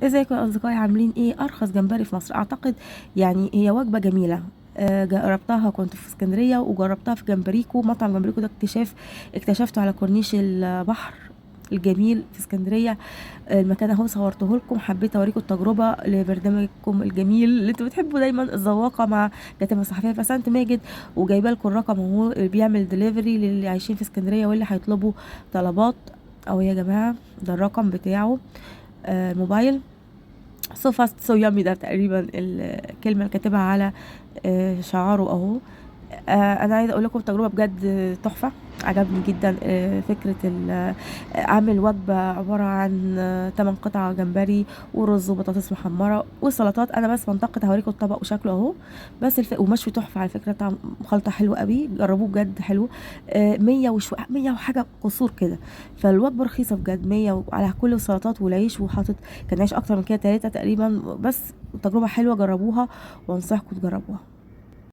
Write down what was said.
ازيكم يا اصدقائي، عاملين ايه؟ ارخص جمبري في مصر. اعتقد يعني هي وجبه جميله. جربتها، كنت في اسكندريه وجربتها في جمبريكو. مطعم جمبريكو ده اكتشفته على كورنيش البحر الجميل في اسكندريه. المكان اهو صورته لكم، حبيت اوريكم التجربه لبرنامجكم الجميل اللي انتوا بتحبوا دايما، الذواقه مع كاتبه صحفيه بسنت ماجد. وجايبه لكم الرقم اهو، اللي بيعمل دليفري للي عايشين في اسكندريه واللي هيطلبوا طلبات. او يا جماعه، ده الرقم بتاعه، موبايل. so fast so yummy، ده تقريبا الكلمة اللي كاتبها على شعاره اهو. انا عايزه اقول لكم التجربه بجد تحفه. عجبني جدا فكره عامل وجبه عباره عن 8 قطع جمبري ورز وبطاطس محمره وسلطات. انا بس بنتقد، هوريكم الطبق وشكله اهو. بس ومشوي تحفه على فكره، طعم خلطه حلوه قوي، جربوه بجد حلو. 100 100 وحاجه قصور كده. فالوجبه رخيصه بجد، 100 على كل السلطات والعيش، وحاطط كان عيش اكتر من كده، 3 تقريبا. بس تجربه حلوه، جربوها وانصحكم تجربوها.